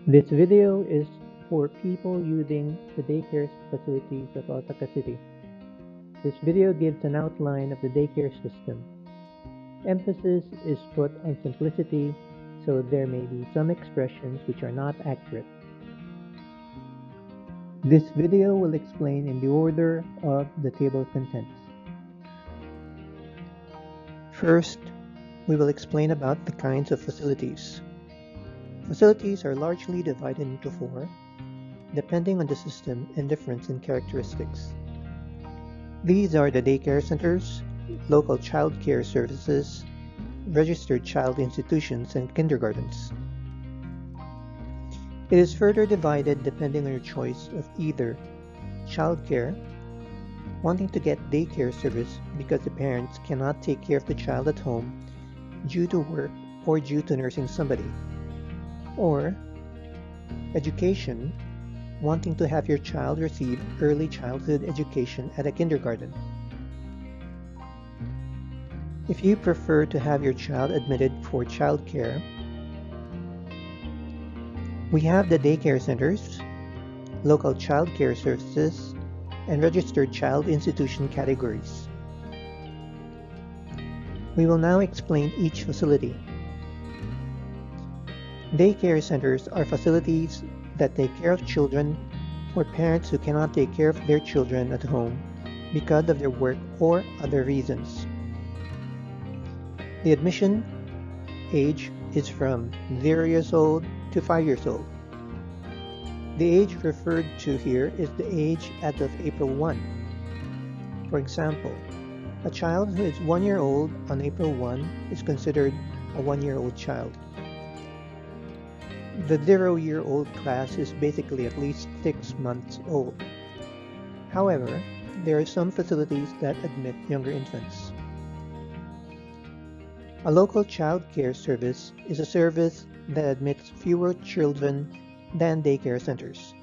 This video is for people using the daycare facilities of Osaka City. This video gives an outline of the daycare system. Emphasis is put on simplicity, so there may be some expressions which are not accurate. This video will explain in the order of the table of contents. First, we will explain about the kinds of facilities. Facilities are largely divided into four, depending on the system and difference in characteristics. These are the daycare centers, local child care services, registered child institutions, and kindergartens. It is further divided depending on your choice of either child care, wanting to get daycare service because the parents cannot take care of the child at home due to work or due to nursing somebody, or education, wanting to have your child receive early childhood education at a kindergarten. If you prefer to have your child admitted for childcare, we have the daycare centers, local child care services, and registered child institution categories. We will now explain each facility. Daycare centers are facilities that take care of children for parents who cannot take care of their children at home because of their work or other reasons. The admission age is from 0 years old to 5 years old. The age referred to here is the age as of April 1. For example, a child who is 1 year old on April 1 is considered a 1-year-old child. The 0-year-old class is basically at least 6 months old. However, there are some facilities that admit younger infants. A local child care service is a service that admits fewer children than daycare centers.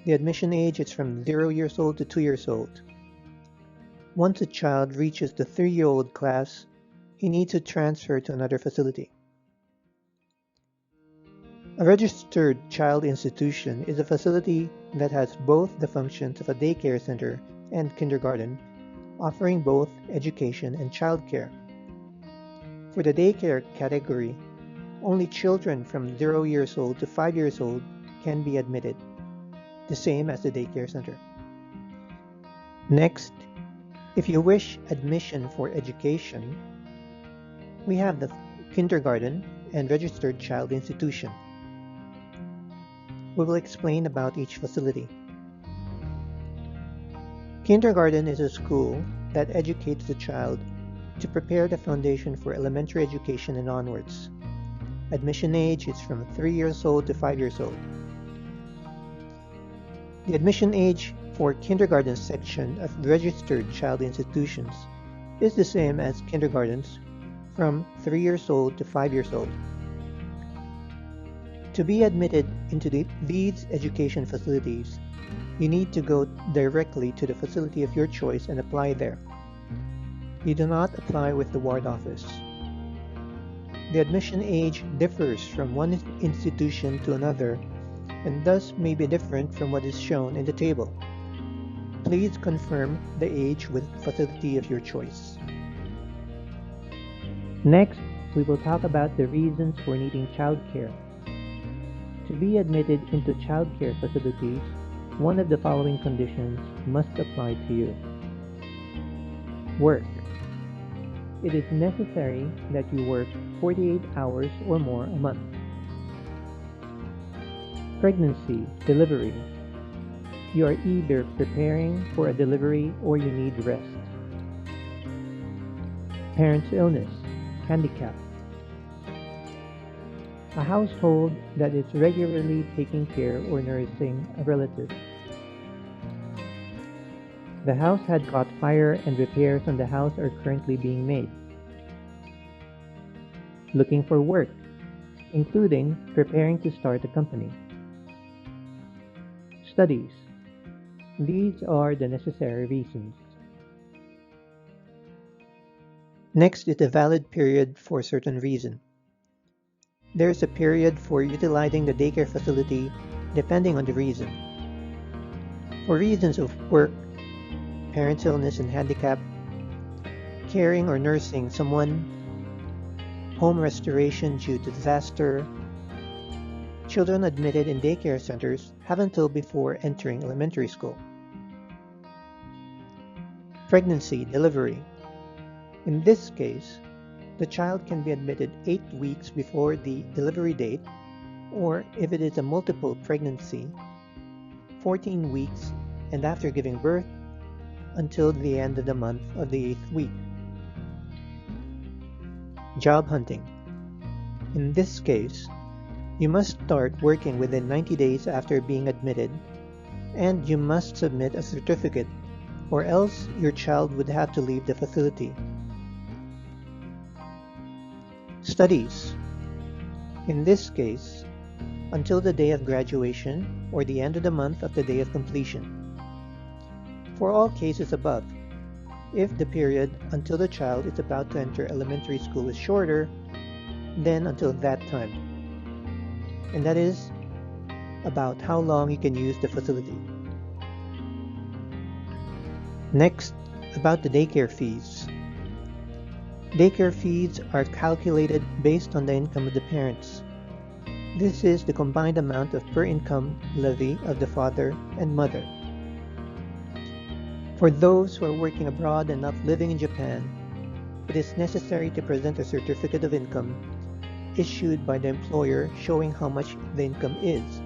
The admission age is from 0 years old to 2 years old. Once a child reaches the 3-year-old class, he needs to transfer to another facility. A registered child institution is a facility that has both the functions of a daycare center and kindergarten, offering both education and childcare. For the daycare category, only children from 0 years old to 5 years old can be admitted, the same as the daycare center. Next, if you wish admission for education, we have the kindergarten and registered child institution. We will explain about each facility. Kindergarten is a school that educates the child to prepare the foundation for elementary education and onwards. Admission age is from 3 years old to 5 years old. The admission age for kindergarten section of registered child institutions is the same as kindergartens, from 3 years old to 5 years old. To be admitted into these education facilities, you need to go directly to the facility of your choice and apply there. You do not apply with the ward office. The admission age differs from one institution to another and thus may be different from what is shown in the table. Please confirm the age with the facility of your choice. Next, we will talk about the reasons for needing childcare. To be admitted into childcare facilities, one of the following conditions must apply to you. Work. It is necessary that you work 48 hours or more a month. Pregnancy, delivery. You are either preparing for a delivery or you need rest. Parent's illness, handicap. A household that is regularly taking care or nursing a relative. The house had caught fire and repairs on the house are currently being made. Looking for work, including preparing to start a company. Studies. These are the necessary reasons. Next is the valid period for a certain reason. There is a period for utilizing the daycare facility depending on the reason. For reasons of work, parent's illness and handicap, caring or nursing someone, home restoration due to disaster, children admitted in daycare centers have until before entering elementary school. Pregnancy, delivery. In this case, the child can be admitted 8 weeks before the delivery date, or if it is a multiple pregnancy, 14 weeks and after giving birth until the end of the month of the 8th week. Job hunting. In this case, you must start working within 90 days after being admitted, and you must submit a certificate, or else your child would have to leave the facility. Studies. In this case, until the day of graduation or the end of the month of the day of completion. For all cases above, if the period until the child is about to enter elementary school is shorter, then until that time. And that is about how long you can use the facility. Next, about the daycare fees. Daycare fees are calculated based on the income of the parents. This is the combined amount of per income levy of the father and mother. For those who are working abroad and not living in Japan, it is necessary to present a certificate of income issued by the employer showing how much the income is.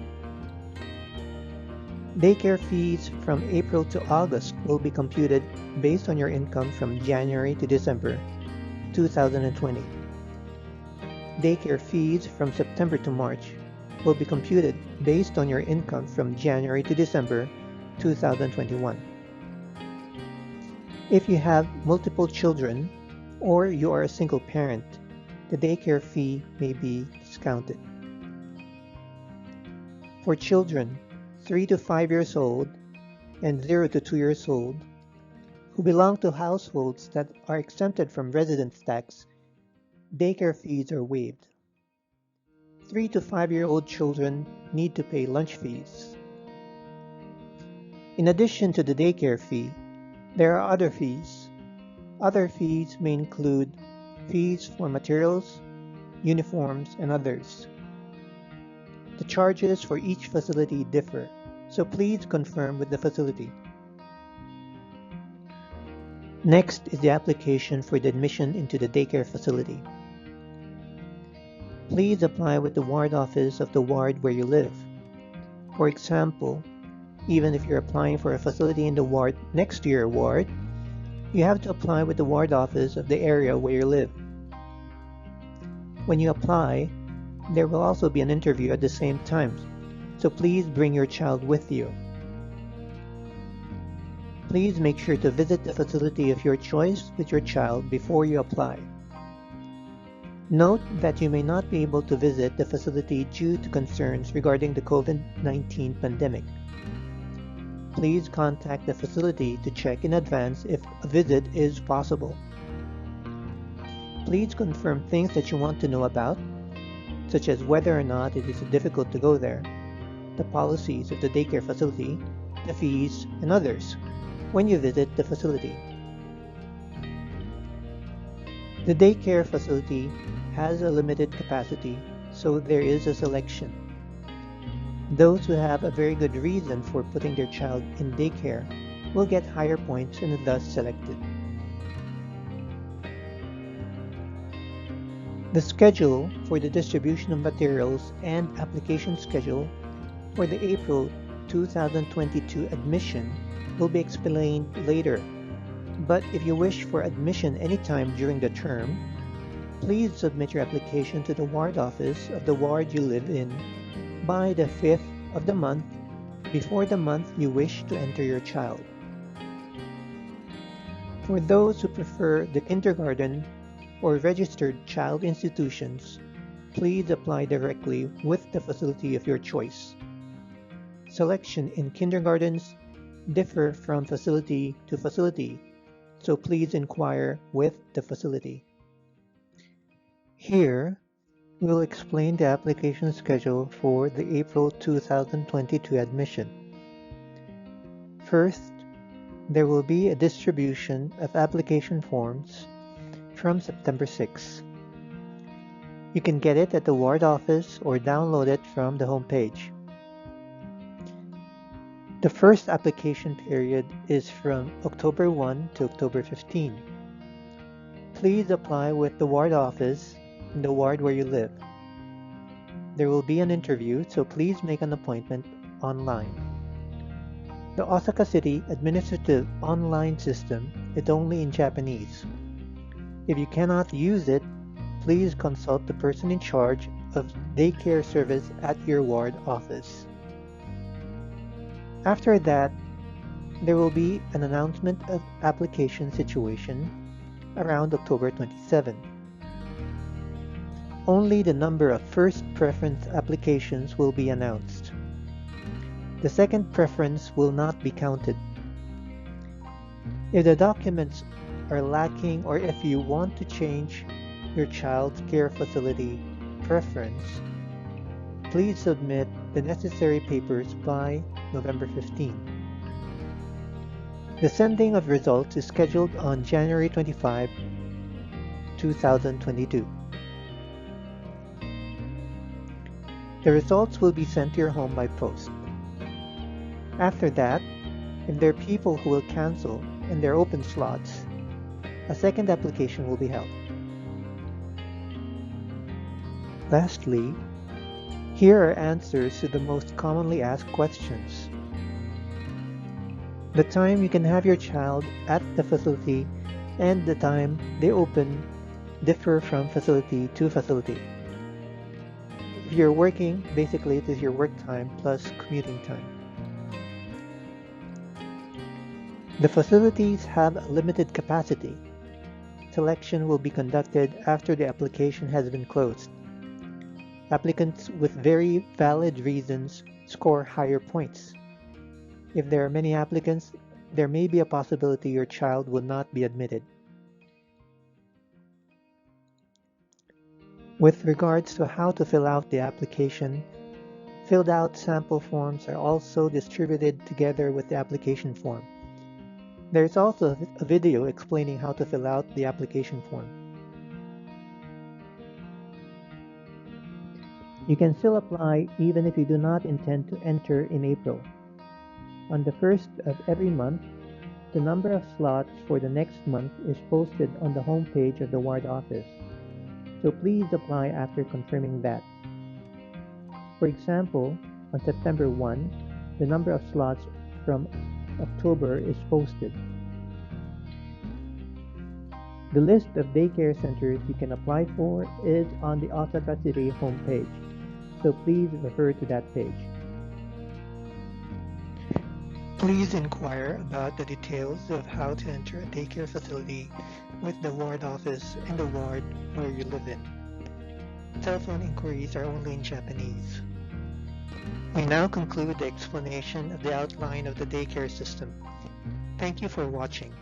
Daycare fees from April to August will be computed based on your income from January to December 2020. Daycare fees from September to March will be computed based on your income from January to December 2021. If you have multiple children or you are a single parent, the daycare fee may be discounted. For children 3 to 5 years old and 0 to 2 years old who belong to households that are exempted from residence tax, daycare fees are waived. 3 to 5-year-old children need to pay lunch fees. In addition to the daycare fee, there are other fees. Other fees may include fees for materials, uniforms, and others. The charges for each facility differ, so please confirm with the facility. Next is the application for the admission into the daycare facility. Please apply with the ward office of the ward where you live. For example, even if you're applying for a facility in the ward next to your ward, you have to apply with the ward office of the area where you live. When you apply, there will also be an interview at the same time, so please bring your child with you. Please make sure to visit the facility of your choice with your child before you apply. Note that you may not be able to visit the facility due to concerns regarding the COVID-19 pandemic. Please contact the facility to check in advance if a visit is possible. Please confirm things that you want to know about, such as whether or not it is difficult to go there, the policies of the daycare facility, the fees, and others when you visit the facility. The daycare facility has a limited capacity, so there is a selection. Those who have a very good reason for putting their child in daycare will get higher points and thus selected. The schedule for the distribution of materials and application schedule for the April 2022 admission will be explained later, but if you wish for admission anytime during the term, please submit your application to the ward office of the ward you live in by the 5th of the month before the month you wish to enter your child. For those who prefer the kindergarten or registered child institutions, please apply directly with the facility of your choice. Selection in kindergartens differ from facility to facility, so please inquire with the facility. Here, We will explain the application schedule for the April 2022 admission. First, there will be a distribution of application forms from September 6. You can get it at the ward office or download it from the homepage. The first application period is from October 1 to October 15. Please apply with the ward office in the ward where you live. There will be an interview, so please make an appointment online. The Osaka City administrative online system is only in Japanese. If you cannot use it, please consult the person in charge of daycare service at your ward office. After that, there will be an announcement of application situation around October 27. Only the number of first preference applications will be announced. The second preference will not be counted. If the documents are lacking or if you want to change your child's care facility preference, please submit the necessary papers by November 15. The sending of results is scheduled on January 25, 2022. The results will be sent to your home by post. After that, if there are people who will cancel and there are open slots, a second application will be held. Lastly, here are answers to the most commonly asked questions. The time you can have your child at the facility and the time they open differ from facility to facility. If you're working, basically it is your work time plus commuting time. The facilities have a limited capacity. Selection will be conducted after the application has been closed. Applicants with very valid reasons score higher points. If there are many applicants, there may be a possibility your child will not be admitted. With regards to how to fill out the application, filled out sample forms are also distributed together with the application form. There is also a video explaining how to fill out the application form. You can still apply even if you do not intend to enter in April. On the first of every month, the number of slots for the next month is posted on the homepage of the ward office, so please apply after confirming that. For example, on September 1, the number of slots from October is posted. The list of daycare centers you can apply for is on the Osaka City homepage, so please refer to that page. Please inquire about the details of how to enter a daycare facility with the ward office in the ward where you live in. Telephone inquiries are only in Japanese. We now conclude the explanation of the outline of the daycare system. Thank you for watching.